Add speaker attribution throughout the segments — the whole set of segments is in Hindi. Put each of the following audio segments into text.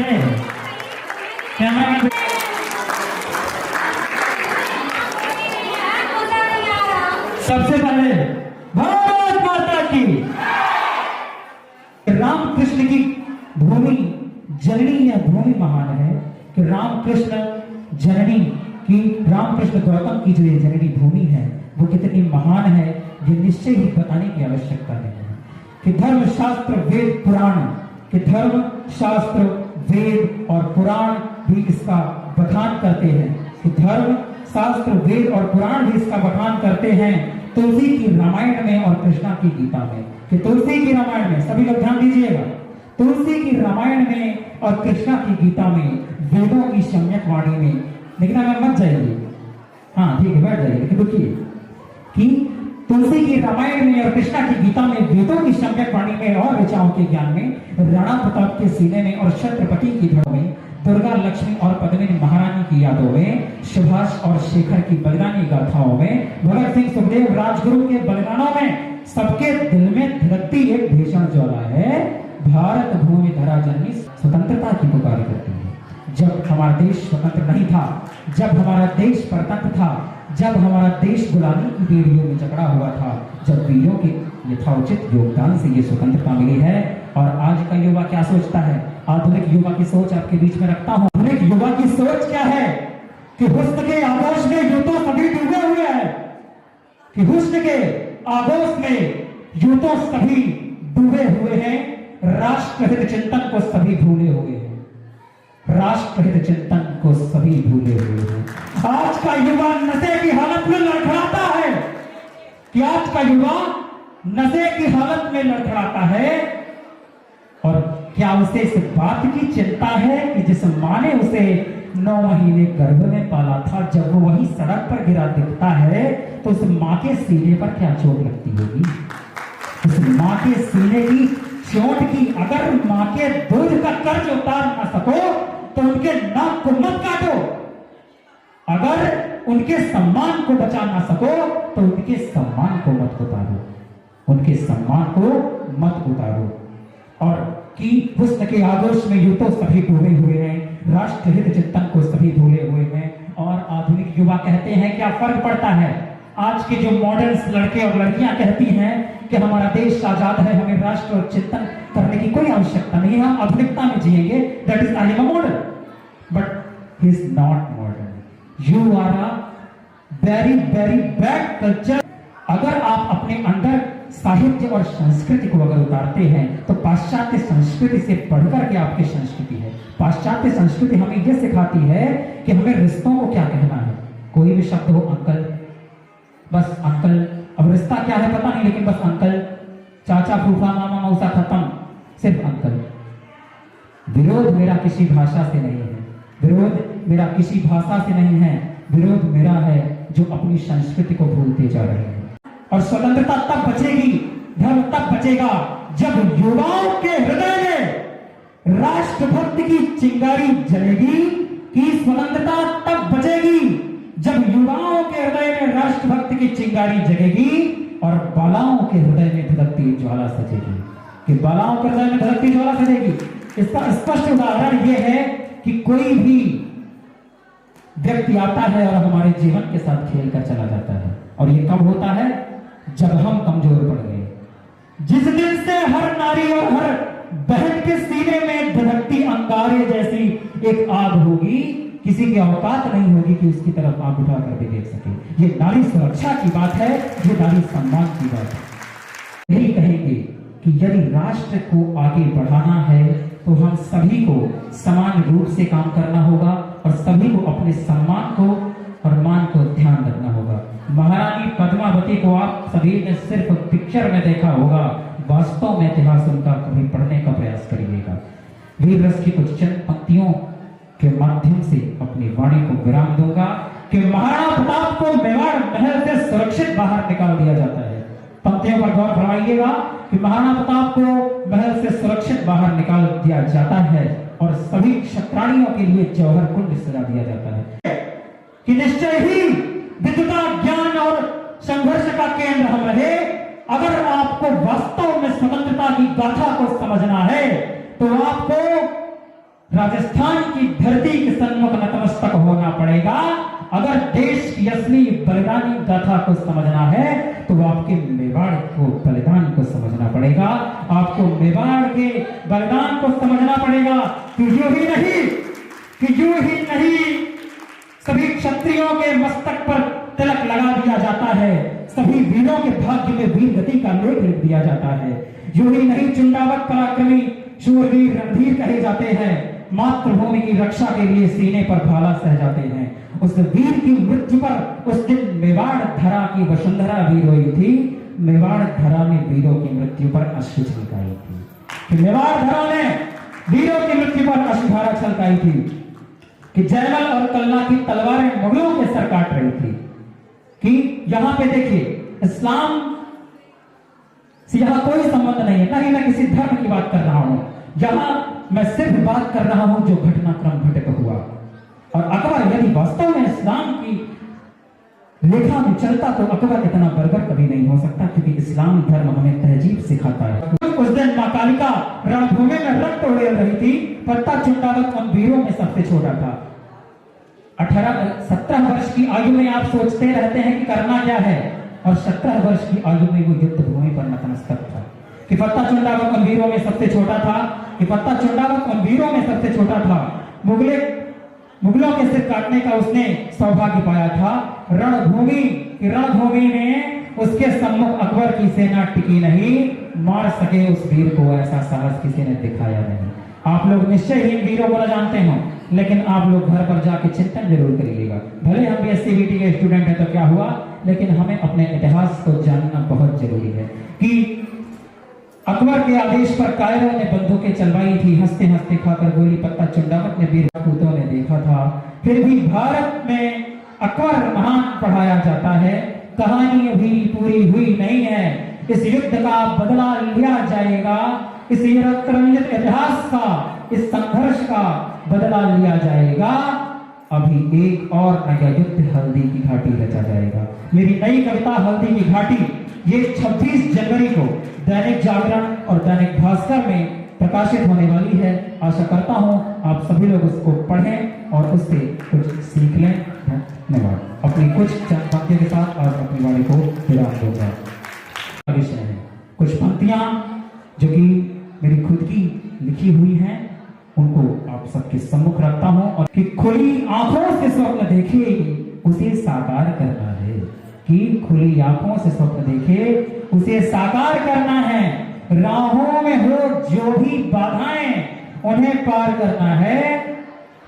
Speaker 1: से कैमरा सबसे पहले भारत माता की रामकृष्ण की भूमि जननी या भूमि महान है कि रामकृष्ण जननी की रामकृष्ण गौतम की जो ये जननी भूमि है वो कितनी महान है ये निश्चय ही बताने की आवश्यकता नहीं है कि धर्म शास्त्र वेद पुराण कि धर्म शास्त्र वेद और पुराण भी इसका बखान करते हैं कि धर्म शास्त्र वेद और पुराण भी इसका बखान करते हैं तुलसी की रामायण में और कृष्णा की गीता में कि तुलसी की रामायण में सभी लोग ध्यान दीजिएगा तुलसी की रामायण में और कृष्णा की गीता में वेदों की सम्यक वाणी में लेकिन अगर मत जाइए हाँ ठीक है बैठ जाइए लेकिन रुकिए कि तुलसी की रामायण में और कृष्णा की गीता में वेदों की सम्यक वाणी में और ऋचाओं के ज्ञान में राणा प्रताप के सीने में और छत्रपति की धड़ में दुर्गा लक्ष्मी और पद्मिनी महारानी की यादों में सुभाष और शेखर की बलिदानी गाथाओं में भगत सिंह सुखदेव राजगुरु के बलिदानों में सबके दिल में धड़कती एक भीषण ज्वाला है भारत भूमि धरा जननी स्वतंत्रता की पुकार करती है जब हमारा देश स्वतंत्र नहीं था जब हमारा देश परतंत्र था जब हमारा देश गुलामी की बेड़ियों में जकड़ा हुआ था जब वीरों के यथोचित योगदान से ये स्वतंत्रता मिली है और आज का युवा क्या सोचता है आधुनिक युवा की सोच आपके बीच में रखता हूं आधुनिक युवा की सोच क्या है कि हुस्न के आगोश में यूं तो सभी डूबे हुए हैं कि हुस्न के आगोश में यूं तो सभी डूबे हुए हैं राष्ट्रहित चिंतन को सभी भूले हुए हैं राष्ट्रहित चिंतन को सभी भूले हुए हैं आज का युवा नशे की हालत में लड़खड़ाता है कि आज का युवा नशे की हालत में लड़खड़ाता है और क्या उसे इस बात की चिंता है कि जिस माँ ने उसे 9 महीने गर्भ में पाला था जब वो वही सड़क पर गिरा दिखता है तो उस माँ के सीने पर क्या चोट लगती होगी उस माँ के सीने की चोट की अगर माँ के दूध का कर्ज उतार ना सको तो उनके नाक को मत काटो अगर उनके सम्मान को बचा ना सको तो उनके सम्मान को मत उतारो उनके सम्मान को मत उतारो और कि हुस्न के आगोश में यूं तो सभी डूबे हुए हैं राष्ट्रहित चिंतन को सभी भूले हुए हैं और आधुनिक युवा कहते हैं क्या फर्क पड़ता है आज के जो मॉडर्न लड़के और लड़कियां कहती हैं कि हमारा देश आजाद है हमें राष्ट्र और चिंतन करने की कोई आवश्यकता नहीं है हम आधुनिकता में जिएंगे that is I am a modern but he is not modern you are a very very bad culture अगर आप अपने अंदर साहित्य और संस्कृति को अगर उतारते हैं तो पाश्चात्य संस्कृति से बढ़कर के आपकी संस्कृति है पाश्चात्य संस्कृति हमें यह सिखाती है कि हमें रिश्तों को क्या कहना है कोई भी शब्द हो अंकल बस अंकल अब रिश्ता क्या है पता नहीं लेकिन बस अंकल चाचा फूफा मामा मौसा खत्म सिर्फ अंकल विरोध मेरा किसी भाषा से नहीं है विरोध मेरा किसी भाषा से नहीं है विरोध मेरा है जो अपनी संस्कृति को भूलते जा रहे हैं और स्वतंत्रता तब बचेगी धर्म तब बचेगा जब युवाओं के हृदय में राष्ट्रभक्ति की चिंगारी जलेगी कि स्वतंत्रता तब बचेगी जब युवाओं के हृदय में राष्ट्रभक्ति की चिंगारी जगेगी और बालाओं के हृदय में धधकती ज्वाला सजेगी कि बालाओं के हृदय में धधकती ज्वाला सजेगी इसका स्पष्ट उदाहरण यह है कि कोई भी व्यक्ति आता है और हमारे जीवन के साथ खेल कर चला जाता है और ये कब होता है जब हम कमजोर पड़ गए जिस दिन से हर नारी और हर बहन के सीने में धधकती अंगारे जैसी एक आग होगी किसी की औकात नहीं होगी कि उसकी तरफ आंख उठा करके देख सके ये नारी सुरक्षा की बात है ये नारी सम्मान की बात है यही कहेंगे कि यदि राष्ट्र को आगे बढ़ाना है तो हम सभी को समान रूप से काम करना होगा और सभी को अपने सम्मान को और मान को ध्यान रखना होगा महारानी पद्मावती को आप सभी ने सिर्फ पिक्चर में देखा होगा वास्तव में इतिहास उनका कभी पढ़ने का प्रयास करिएगा वीर रस की कुछ चंद पंक्तियों के माध्यम से अपनी वाणी को विराम दूंगा कि महाराणा प्रताप को मेवाड़ महल से सुरक्षित बाहर निकाल दिया जाता है पंक्तियों पर गौर फरमाइएगा कि महाराणा प्रताप को महल से सुरक्षित बाहर निकाल दिया जाता है और सभी क्षत्राणियों के लिए जौहर कुंड सजा दिया जाता है कि निश्चय ही विद्वता ज्ञान और संघर्ष का केंद्र हम रहे अगर आपको वास्तव में स्वतंत्रता की गाथा को समझना है तो आपको राजस्थान की धरती के सन्मुख नतमस्तक होना पड़ेगा। अगर देश की असली बलिदानी गाथा को समझना है तो आपके मेवाड़ को बलिदान को समझना पड़ेगा। आपको मेवाड़ के बलिदान को समझना पड़ेगा कि यूं ही नहीं सभी क्षत्रियों के मस्तक पर तिलक लगा दिया जाता है, सभी वीरों के भाग्य में वीर गति का लेख लिख दिया जाता है। यूं ही नहीं चुंडावत पराक्रमी शूरवीर रणधीर कहे जाते हैं, मातृभूमि की रक्षा के लिए सीने पर भाला सह जाते हैं। उस वीर की मृत्यु पर उस दिन मेवाड़ धरा की वसुंधरा भी रोई थी। मेवाड़ धरा ने वीरों की मृत्यु पर अश्रु छलकाई थी, कि मेवाड़ धरा ने वीरों की मृत्यु पर अश्रुधारा छलकाई थी, कि जयमल और कलना की तलवारें मुगलों के सर काट रही थी। कि यहां पे देखिए इस्लाम से यहां कोई संबंध नहीं है, ना ही मैं किसी धर्म की बात कर रहा हूं। यहां मैं सिर्फ बात कर रहा हूं जो घटनाक्रम घटित हुआ। और अकबर यदि वास्तव में इस्लाम की लेखा में चलता तो अकबर इतना बर्बर कभी नहीं हो सकता, क्योंकि इस्लाम धर्म हमें तहजीब सिखाता है। उस दिन मां कालिका रणभूमि में रक्त उड़ेल रही थी। पत्ता चुंडावत उन वीरों में सबसे छोटा था। 17 वर्ष की आयु में आप सोचते रहते हैं कि करना क्या है, और 17 वर्ष की आयु में वो युद्ध भूमि पर नतमस्तक था। कि पत्ता चुंडावत उन वीरों में सबसे छोटा था, कि पत्ता चुंडावत उन वीरों में सबसे छोटा था। मुगलों के सिर काटने का उसने सौभाग्य पाया था। रणभूमि में उसके सम्मुख अकबर की सेना टिकी नहीं, मार सके उस वीर को ऐसा साहस किसी ने दिखाया नहीं। आप लोग निश्चय ही इन वीरों को न जानते हो, लेकिन आप लोग घर पर जाके चिंतन जरूर करिएगा। भले हम BSc के स्टूडेंट हैं तो क्या हुआ, लेकिन हमें अपने इतिहास को जानना बहुत जरूरी है। कि अकबर के आदेश पर कायरों ने बंदूकें चलवाई थी, हंसते हंसते खाकर गोली पत्ता चुंडावत ने वीर राजपूतों ने देखा था। फिर भी भारत में अकबर महान पढ़ाया जाता है। कहानी अभी पूरी हुई नहीं है, इस युद्ध का बदला लिया जाएगा। इस रंजित इतिहास का, इस संघर्ष का बदला लिया जाएगा। अभी एक और नया युद्ध हल्दी की घाटी रचा जाएगा। मेरी नई कविता हल्दी की घाटी ये 26 जनवरी को दैनिक जागरण और दैनिक भास्कर में प्रकाशित होने वाली है। आशा करता हूं आप सभी लोग उसको पढ़ें और उससे कुछ सीख लें। धन्यवाद। अपनी कुछ चंद पंक्तियों के साथ आज अपनी वाणी को विराम दूंगा। विषय है कुछ पंक्तियां जो कि मेरी खुद की लिखी हुई हैं, उनको आप सबके सम्मुख रखता हूं। और कि खुली आंखों से स्वप्न देखे उसे साकार करना है, कि खुली आंखों से स्वप्न देखे उसे साकार करना है। राहों में हो जो भी बाधाएं उन्हें पार करना है।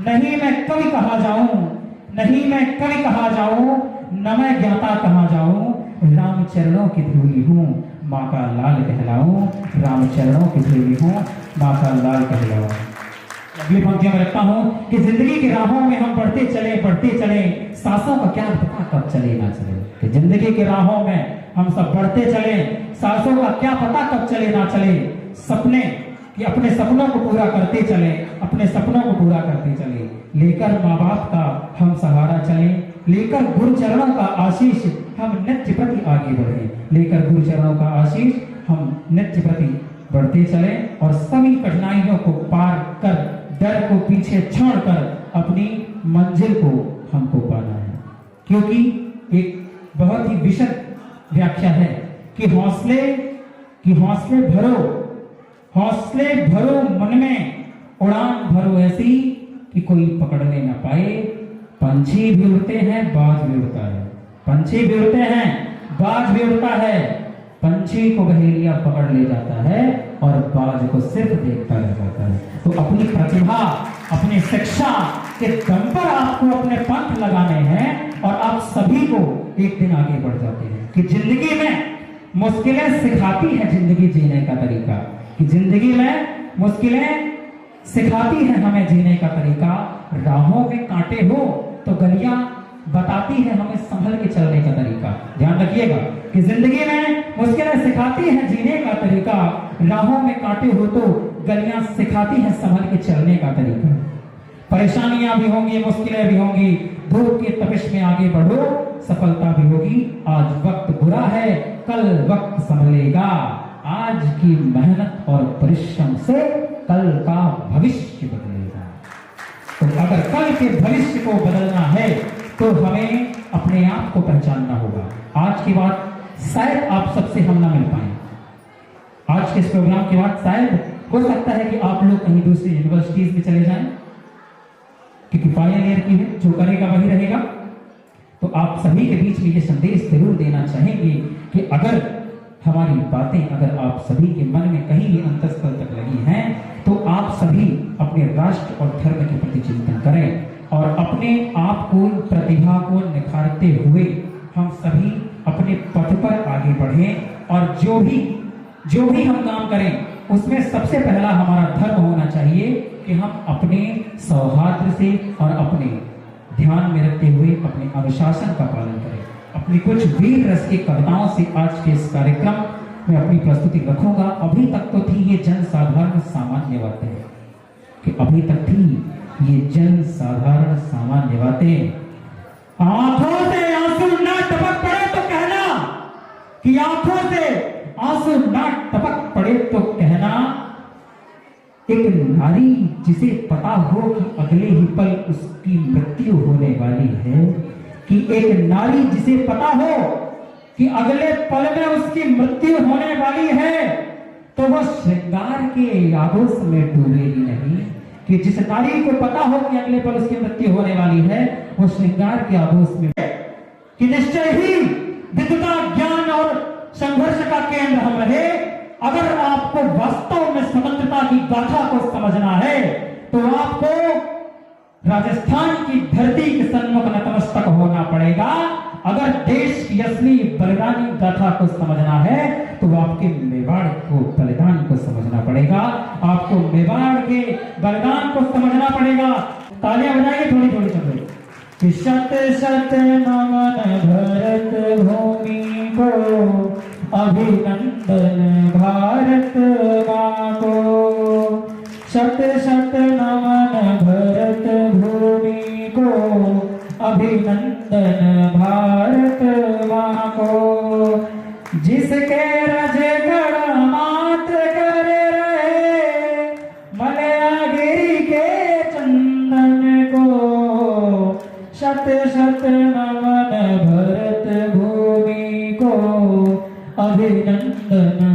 Speaker 1: नहीं मैं कवि कहा जाऊं, नहीं मैं कवि कहा जाऊं, न मैं ज्ञाता कहा जाऊं। राम चरणों की धूली हूं, माँ का लाल कहलाऊं। राम चरणों की धूली हूं, माँ का लाल कहलाऊं। अगली पंक्तियों में रखता हूं कि जिंदगी की राहों में हम बढ़ते चले, सांसों का क्या पता कब चले ना चले। कि जिंदगी की राहों में हम सब बढ़ते चले, सांसों का क्या पता कब चले ना चले। सपने कि अपने सपनों को पूरा करते चले, अपने सपनों को पूरा करते चले। लेकर माँ बाप का हम सहारा चले, लेकर गुरु चरणों का आशीष हम नित्य प्रति आगे बढ़े। लेकर गुरु चरणों का आशीष हम नित्य प्रति बढ़ते चले और सभी कठिनाइयों को पार कर, डर को पीछे छोड़कर अपनी मंजिल को हमको पाना है। क्योंकि एक बहुत ही विशद व्याख्या है कि हौसले भरो मन में, उड़ान भरो ऐसी कि कोई पकड़ने ना पाए। पंछी भी उड़ते हैं, बाज भी उड़ता है। पंछी भी उड़ते हैं, बाज भी उड़ता है। पंछी को बहेलिया पकड़ ले जाता है और बाज को सिर्फ देखता रह जाता है। तो अपनी प्रतिभा, अपनी शिक्षा के दम पर आपको अपने पंख लगाने हैं और आप सभी को एक दिन आगे बढ़ जाते हैं। कि जिंदगी में मुश्किलें सिखाती है जिंदगी जीने का तरीका, कि जिंदगी में मुश्किलें सिखाती है हमें जीने का तरीका। राहों में कांटे हो तो गलियां बताती है हमें संभल के चलने का तरीका। ध्यान रखिएगा कि जिंदगी में मुश्किलें सिखाती है जीने का तरीका। राहों में कांटे हो तो गलियां सिखाती है संभल के चलने का तरीका। परेशानियां भी होंगी, मुश्किलें भी होंगी, धूप की तपिश में आगे बढ़ो, सफलता भी होगी। आज वक्त बुरा है, कल वक्त संभलेगा। आज की मेहनत और परिश्रम से कल का भविष्य बदलेगा। के भविष्य को बदलना है तो हमें अपने आप को पहचानना होगा। आज के बाद शायद आप सबसे हम ना मिल पाए। आज के इस प्रोग्राम के बाद शायद हो सकता है कि आप लोग कहीं दूसरी यूनिवर्सिटीज में चले जाएं, क्योंकि फाइनल ईयर की है, जो करेगा वही रहेगा। तो आप सभी के बीच में ये संदेश जरूर देना चाहेंगे कि अगर हमारी बातें अगर आप सभी के मन में कहीं भी अंतःस्थल तक लगी हैं तो आप सभी अपने राष्ट्र और धर्म के प्रति चिंतन करें और अपने आप को, प्रतिभा को निखारते हुए हम सभी अपने पथ पर आगे बढ़ें और जो भी हम काम करें उसमें सबसे पहला हमारा धर्म होना चाहिए कि हम अपने सौहार्द से और अपने ध्यान में रखते हुए अपने अनुशासन का पालन करें। अपनी कुछ वीर रस की कविताओं से आज के इस कार्यक्रम में अपनी प्रस्तुति रखूंगा। अभी तक तो थी ये जन साधारण सामान्य बातें, कि अभी तक थी ये जन साधारण सामान्य बातें। आंखों से आंसू ना टपक पड़े तो कहना, कि आंखों से आंसू ना टपक पड़े तो कहना, एक नारी जिसे पता हो कि अगले ही पल उसकी मृत्यु होने वाली है, कि एक नारी जिसे पता हो कि अगले पल में उसकी मृत्यु होने वाली है, तो वह श्रृंगार के आगोश में डूबेगी नहीं। कि जिस नारी को पता हो कि अगले पल उसकी मृत्यु होने वाली है, वो श्रृंगार के आगोश में, कि निश्चय ही विद्वता, ज्ञान और संघर्ष का केंद्र हम रहे। अगर आपको वास्तव में स्वतंत्रता की गाथा को समझना है तो आपको राजस्थान की धरती के सन्मुख नतमस्तक होना पड़ेगा। अगर देश की असली बलिदानी गाथा को समझना है तो आपके मेवाड़ को बलिदान को समझना पड़ेगा। आपको मेवाड़ के बलिदान को समझना पड़ेगा। तालियां बजाइए थोड़ी थोड़ी सब। कि शत शत नमन भरत भूमि को, अभिनंदन भारत माँ को। शत शत नमन भरत भूमि को, अभिनंदन भारत माँ को। जिसके रजगढ़ मात्र कर रहे, मलयागिरी के चंदन को। शत शत नमन भरत भूमि को, अभिनंदन